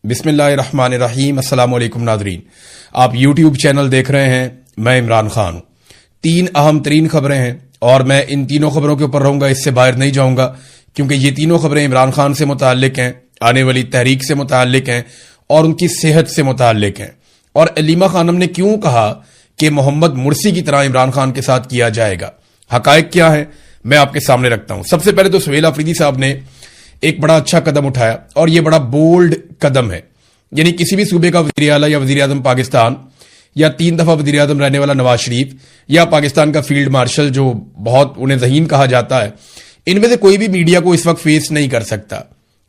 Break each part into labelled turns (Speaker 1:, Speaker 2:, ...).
Speaker 1: بسم اللہ الرحمن الرحیم۔ السلام علیکم ناظرین، آپ یوٹیوب چینل دیکھ رہے ہیں، میں عمران خان ہوں۔ 3 اہم ترین خبریں ہیں اور میں ان تینوں خبروں کے اوپر رہوں گا، اس سے باہر نہیں جاؤں گا، کیونکہ یہ تینوں خبریں عمران خان سے متعلق ہیں، آنے والی تحریک سے متعلق ہیں اور ان کی صحت سے متعلق ہیں۔ اور علیمہ خانم نے کیوں کہا کہ محمد مرسی کی طرح عمران خان کے ساتھ کیا جائے گا، حقائق کیا ہے، میں آپ کے سامنے رکھتا ہوں۔ سب سے پہلے تو سہیل آفریدی صاحب نے ایک بڑا اچھا قدم اٹھایا اور یہ بڑا بولڈ قدم ہے، یعنی کسی بھی صوبے کا وزیر اعلیٰ یا وزیر اعظم پاکستان یا 3 دفعہ وزیر اعظم رہنے والا نواز شریف یا پاکستان کا فیلڈ مارشل جو بہت انہیں ذہین کہا جاتا ہے، ان میں سے کوئی بھی میڈیا کو اس وقت فیس نہیں کر سکتا،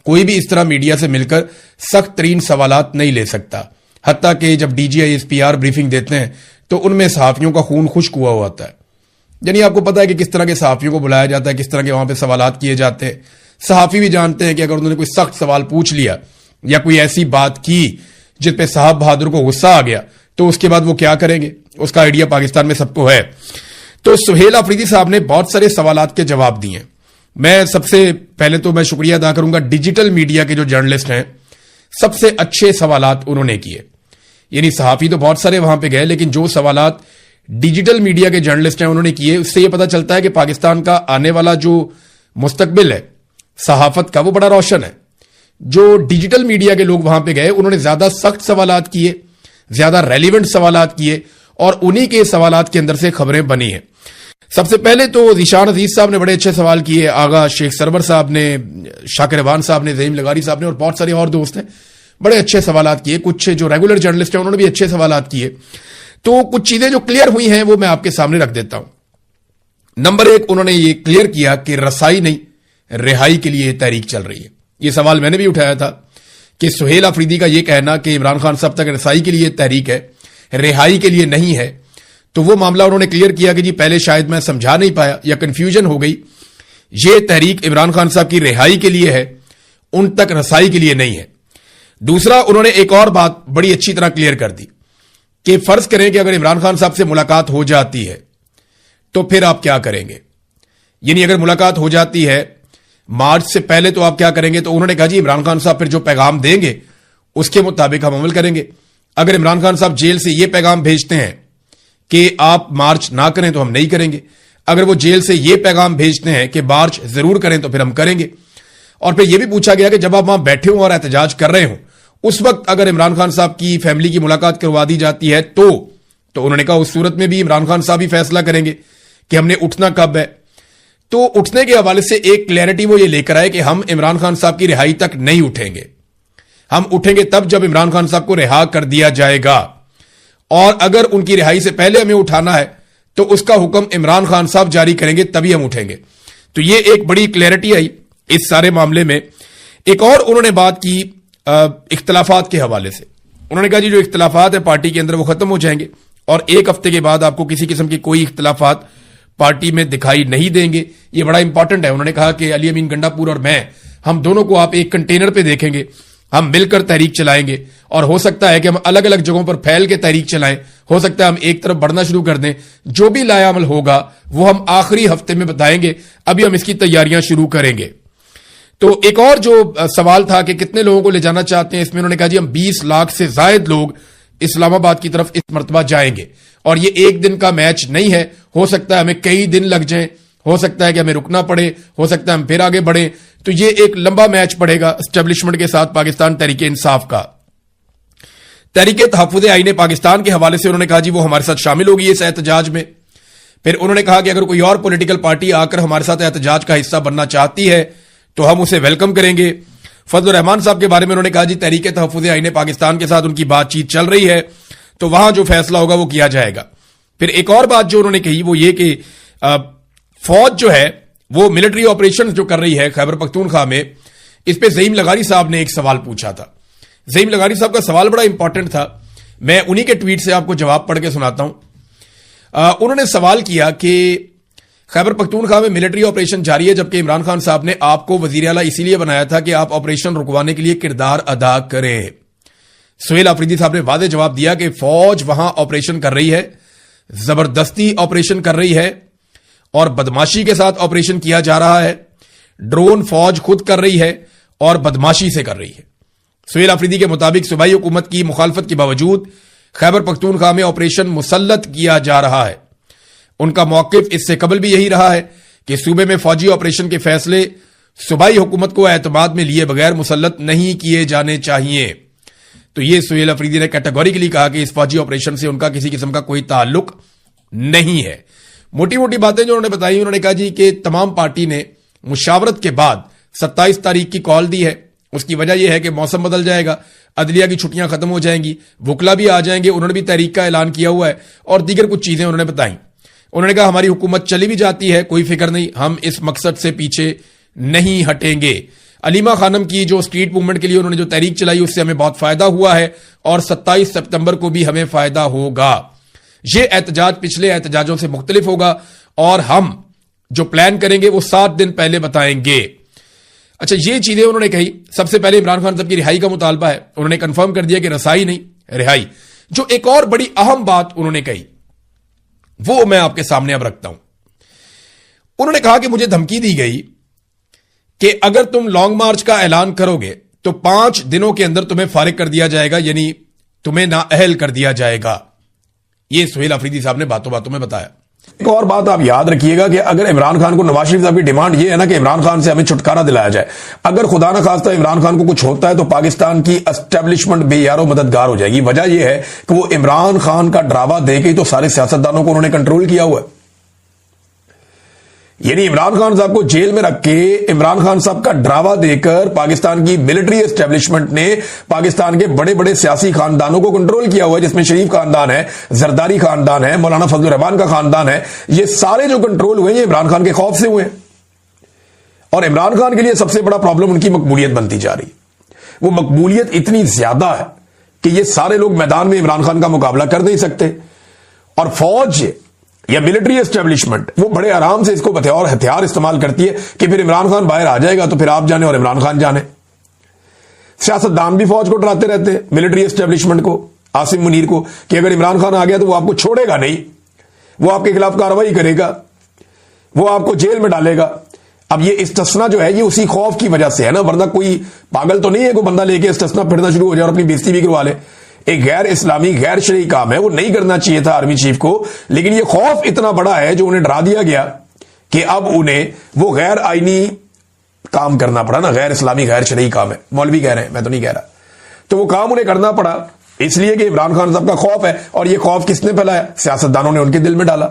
Speaker 1: کوئی بھی اس طرح میڈیا سے مل کر سخت ترین سوالات نہیں لے سکتا، حتیٰ کہ جب ڈی جی آئی SPR بریفنگ دیتے ہیں تو ان میں صحافیوں کا خون خشک ہوا ہوتا ہے۔ یعنی آپ کو پتا ہے کہ کس طرح کے صحافیوں کو بلایا جاتا ہے، کس طرح کے وہاں پہ سوالات کیے جاتے ہیں۔ صحافی بھی جانتے ہیں کہ اگر انہوں نے کوئی سخت سوال پوچھ لیا یا کوئی ایسی بات کی جس پہ صاحب بہادر کو غصہ آ گیا تو اس کے بعد وہ کیا کریں گے، اس کا آئیڈیا پاکستان میں سب کو ہے۔ تو سہیل آفریدی صاحب نے بہت سارے سوالات کے جواب دیے۔ میں سب سے پہلے تو میں شکریہ ادا کروں گا ڈیجیٹل میڈیا کے جو جرنلسٹ ہیں، سب سے اچھے سوالات انہوں نے کیے۔ یعنی صحافی تو بہت سارے وہاں پہ گئے، لیکن جو سوالات ڈیجیٹل میڈیا کے جرنلسٹ ہیں انہوں نے کیے، اس سے یہ پتا چلتا ہے کہ پاکستان کا آنے والا جو مستقبل ہے صحافت کا، وہ بڑا روشن ہے۔ جو ڈیجیٹل میڈیا کے لوگ وہاں پہ گئے انہوں نے زیادہ سخت سوالات کیے، زیادہ ریلیونٹ سوالات کیے اور انہی کے سوالات کے اندر سے خبریں بنی ہیں۔ سب سے پہلے تو ذیشان عزیز صاحب نے بڑے اچھے سوال کیے، آغا شیخ سرور صاحب نے، شاکر روان صاحب نے، زعیم لغاری صاحب نے اور بہت سارے اور دوست ہیں، بڑے اچھے سوالات کیے۔ کچھ جو ریگولر جرنلسٹ ہیں انہوں نے بھی اچھے سوالات کیے۔ تو کچھ چیزیں جو کلیئر ہوئی ہیں وہ میں آپ کے سامنے رکھ دیتا ہوں۔ نمبر 1، انہوں نے یہ کلیئر کیا کہ رسائی نہیں، رہائی کے لیے تحریک چل رہی ہے۔ یہ سوال میں نے بھی اٹھایا تھا کہ سہیل آفریدی کا یہ کہنا کہ عمران خان صاحب تک رسائی کے لیے تحریک ہے، رہائی کے لیے نہیں ہے، تو وہ معاملہ انہوں نے کلیئر کیا کہ جی پہلے شاید میں سمجھا نہیں پایا یا کنفیوژن ہو گئی، یہ تحریک عمران خان صاحب کی رہائی کے لیے ہے، ان تک رسائی کے لیے نہیں ہے۔ دوسرا، انہوں نے ایک اور بات بڑی اچھی طرح کلیئر کر دی کہ فرض کریں کہ اگر عمران خان صاحب سے ملاقات ہو جاتی ہے تو پھر آپ کیا کریں گے، یعنی اگر ملاقات ہو جاتی ہے مارچ سے پہلے تو آپ کیا کریں گے۔ تو انہوں نے کہا جی عمران خان صاحب پھر جو پیغام دیں گے اس کے مطابق ہم عمل کریں گے۔ اگر عمران خان صاحب جیل سے یہ پیغام بھیجتے ہیں کہ آپ مارچ نہ کریں تو ہم نہیں کریں گے، اگر وہ جیل سے یہ پیغام بھیجتے ہیں کہ مارچ ضرور کریں تو پھر ہم کریں گے۔ اور پھر یہ بھی پوچھا گیا کہ جب آپ وہاں بیٹھے ہوں اور احتجاج کر رہے ہوں، اس وقت اگر عمران خان صاحب کی فیملی کی ملاقات کروا دی جاتی ہے تو انہوں نے کہا اس صورت میں بھی عمران خان صاحب ہی فیصلہ کریں گے کہ ہم نے اٹھنا کب ہے۔ تو اٹھنے کے حوالے سے ایک کلیئرٹی وہ یہ لے کر آئے کہ ہم عمران خان صاحب کی رہائی تک نہیں اٹھیں گے، ہم اٹھیں گے تب جب عمران خان صاحب کو رہا کر دیا جائے گا، اور اگر ان کی رہائی سے پہلے ہمیں اٹھانا ہے تو اس کا حکم عمران خان صاحب جاری کریں گے تبھی ہم اٹھیں گے۔ تو یہ ایک بڑی کلیئرٹی آئی اس سارے معاملے میں۔ ایک اور انہوں نے بات کی اختلافات کے حوالے سے، انہوں نے کہا جی جو اختلافات ہیں پارٹی کے اندر وہ ختم ہو جائیں گے اور 1 ہفتے کے بعد آپ کو کسی قسم کی کوئی اختلافات پارٹی میں دکھائی نہیں دیں گے۔ یہ بڑا امپورٹنٹ ہے۔ انہوں نے کہا کہ علی امین گنڈا پور اور میں، ہم دونوں کو آپ ایک کنٹینر پہ دیکھیں گے، ہم مل کر تحریک چلائیں گے، اور ہو سکتا ہے کہ ہم الگ الگ جگہوں پر پھیل کے تحریک چلائیں، ہو سکتا ہے ہم ایک طرف بڑھنا شروع کر دیں۔ جو بھی لائے عمل ہوگا وہ ہم آخری ہفتے میں بتائیں گے، ابھی ہم اس کی تیاریاں شروع کریں گے۔ تو ایک اور جو سوال تھا کہ کتنے لوگوں کو لے جانا چاہتے ہیں، اس میں انہوں نے کہا جی ہم 20 لاکھ سے زائد لوگ اسلام آباد کی طرف اس مرتبہ جائیں گے، اور یہ ایک دن کا میچ نہیں ہے، ہو سکتا ہے ہمیں کئی دن لگ جائیں، ہو سکتا ہے کہ ہمیں رکنا پڑے، ہو سکتا ہے ہم پھر آگے بڑھیں۔ تو یہ ایک لمبا میچ پڑے گا اسٹیبلشمنٹ کے ساتھ پاکستان تحریک انصاف کا۔ تحریک تحفظ آئین پاکستان کے حوالے سے انہوں نے کہا جی وہ ہمارے ساتھ شامل ہوگی اس احتجاج میں۔ پھر انہوں نے کہا کہ اگر کوئی اور پولیٹیکل پارٹی آ کر ہمارے ساتھ احتجاج کا حصہ بننا چاہتی ہے تو ہم اسے ویلکم کریں گے۔ فضل الرحمان صاحب کے بارے میں انہوں نے کہا جی تحریک تحفظ آئین پاکستان کے ساتھ ان کی بات چیت چل رہی ہے، تو وہاں جو فیصلہ ہوگا وہ کیا جائے گا۔ پھر ایک اور بات جو انہوں نے کہی وہ یہ کہ فوج جو ہے وہ ملٹری آپریشن جو کر رہی ہے خیبر پختونخوا میں، اس پہ زعیم لغاری صاحب نے ایک سوال پوچھا تھا۔ زعیم لغاری صاحب کا سوال بڑا امپورٹنٹ تھا، میں انہی کے ٹویٹ سے آپ کو جواب پڑھ کے سناتا ہوں۔ انہوں نے سوال کیا کہ خیبر پختونخوا میں ملٹری آپریشن جاری ہے، جبکہ عمران خان صاحب نے آپ کو وزیر اعلیٰ اسی لیے بنایا تھا کہ آپ آپریشن رکوانے کے لیے کردار ادا کریں۔ سہیل آفریدی صاحب نے واضح جواب دیا کہ فوج وہاں آپریشن کر رہی ہے، زبردستی آپریشن کر رہی ہے اور بدماشی کے ساتھ آپریشن کیا جا رہا ہے، ڈرون فوج خود کر رہی ہے اور بدماشی سے کر رہی ہے۔ سہیل آفریدی کے مطابق صوبائی حکومت کی مخالفت کے باوجود خیبر پختونخوا میں آپریشن مسلط کیا جا رہا ہے۔ ان کا موقف اس سے قبل بھی یہی رہا ہے کہ صوبے میں فوجی آپریشن کے فیصلے صوبائی حکومت کو اعتماد میں لیے بغیر مسلط نہیں کیے جانے چاہیے۔ تو یہ سہیل آفریدی نے کیٹیگوریکلی کہا کہ اس فوجی آپریشن سے ان کا کسی قسم کا کوئی تعلق نہیں ہے۔ موٹی موٹی باتیں جو انہوں نے بتائی، انہوں نے کہا جی کہ تمام پارٹی نے مشاورت کے بعد 27 تاریخ کی کال دی ہے۔ اس کی وجہ یہ ہے کہ موسم بدل جائے گا، عدلیہ کی چھٹیاں ختم ہو جائیں گی، وکلا بھی آ جائیں گے، انہوں نے بھی تحریک کا اعلان کیا ہوا ہے اور دیگر کچھ چیزیں انہوں نے بتائیں۔ انہوں نے کہا ہماری حکومت چلی بھی جاتی ہے، کوئی فکر نہیں، ہم اس مقصد سے پیچھے نہیں ہٹیں گے۔ علیمہ خانم کی جو اسٹریٹ موومنٹ کے لیے انہوں نے جو تحریک چلائی اس سے ہمیں بہت فائدہ ہوا ہے اور 27 ستمبر کو بھی ہمیں فائدہ ہوگا۔ یہ احتجاج پچھلے احتجاجوں سے مختلف ہوگا اور ہم جو پلان کریں گے وہ 7 دن پہلے بتائیں گے۔ اچھا، یہ چیزیں انہوں نے کہی۔ سب سے پہلے عمران خان صاحب کی رہائی کا مطالبہ ہے، انہوں نے کنفرم کر دیا کہ رسائی نہیں، رہائی۔ جو ایک اور بڑی اہم بات انہوں نے کہی وہ میں آپ کے سامنے اب رکھتا ہوں۔ انہوں نے کہا کہ مجھے دھمکی دی گئی کہ اگر تم لانگ مارچ کا اعلان کرو گے تو 5 دنوں کے اندر تمہیں فارغ کر دیا جائے گا، یعنی تمہیں نااہل کر دیا جائے گا۔ یہ سہیل آفریدی صاحب نے باتوں باتوں میں بتایا۔
Speaker 2: ایک اور بات آپ یاد رکھیے گا کہ اگر عمران خان کو، نواز شریف صاحب کی ڈیمانڈ یہ ہے نا کہ عمران خان سے ہمیں چھٹکارا دلایا جائے، اگر خدا نہ خواستہ عمران خان کو کچھ ہوتا ہے تو پاکستان کی اسٹیبلشمنٹ بے یار و مددگار ہو جائے گی۔ وجہ یہ ہے کہ وہ عمران خان کا ڈراوا دے کے تو سارے سیاستدانوں کو انہوں نے کنٹرول کیا ہوا ہے۔ یعنی عمران خان صاحب کو جیل میں رکھ کے عمران خان صاحب کا ڈراوا دے کر پاکستان کی ملٹری اسٹیبلشمنٹ نے پاکستان کے بڑے بڑے سیاسی خاندانوں کو کنٹرول کیا ہوا ہے، جس میں شریف خاندان ہے، زرداری خاندان ہے، مولانا فضل الرحمان کا خاندان ہے۔ یہ سارے جو کنٹرول ہوئے ہیں عمران خان کے خوف سے ہوئے ہیں، اور عمران خان کے لیے سب سے بڑا پرابلم ان کی مقبولیت بنتی جا رہی۔ وہ مقبولیت اتنی زیادہ ہے کہ یہ سارے لوگ میدان میں عمران خان کا مقابلہ کر نہیں سکتے، اور فوج یا ملٹری اسٹیبلشمنٹ وہ بڑے آرام سے اس کو ہتھیار استعمال کرتی ہے کہ پھر عمران خان باہر آ جائے گا تو پھر آپ جانے اور عمران خان جانے۔ سیاستدان بھی فوج کو ڈراتے رہتے ہیں، ملٹری اسٹیبلشمنٹ کو، عاصم منیر کو، کہ اگر عمران خان آ گیا تو وہ آپ کو چھوڑے گا نہیں، وہ آپ کے خلاف کارروائی کرے گا، وہ آپ کو جیل میں ڈالے گا۔ اب یہ استثنا جو ہے یہ اسی خوف کی وجہ سے ہے نا، ورنہ کوئی پاگل تو نہیں ہے کوئی بندہ لے کے استثنا پھرنا شروع ہو جائے اور اپنی بےزتی بھی کروا لے۔ ایک غیر اسلامی غیر شرعی کام ہے، وہ نہیں کرنا چاہیے تھا آرمی چیف کو، لیکن یہ خوف اتنا بڑا ہے جو انہیں ڈرا دیا گیا کہ اب انہیں وہ غیر آئینی کام کرنا پڑا نا، غیر اسلامی غیر شرعی کام ہے، مولوی کہہ رہے ہیں، میں تو نہیں کہہ رہا، تو وہ کام انہیں کرنا پڑا اس لیے کہ عمران خان صاحب کا خوف ہے۔ اور یہ خوف کس نے پھیلایا؟ سیاستدانوں نے ان کے دل میں ڈالا،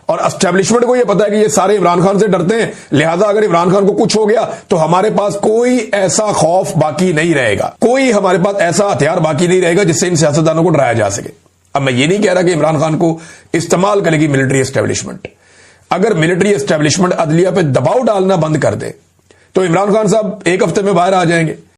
Speaker 2: اور اسٹیبلشمنٹ کو یہ پتا ہے کہ یہ سارے عمران خان سے ڈرتے ہیں، لہذا اگر عمران خان کو کچھ ہو گیا تو ہمارے پاس کوئی ایسا خوف باقی نہیں رہے گا، کوئی ہمارے پاس ایسا ہتھیار باقی نہیں رہے گا جس سے ان سیاستدانوں کو ڈرایا جا سکے۔ اب میں یہ نہیں کہہ رہا کہ عمران خان کو استعمال کرے گی ملٹری اسٹیبلشمنٹ، اگر ملٹری اسٹیبلشمنٹ عدلیہ پہ دباؤ ڈالنا بند کر دے تو عمران خان صاحب ایک ہفتے میں باہر آ جائیں گے۔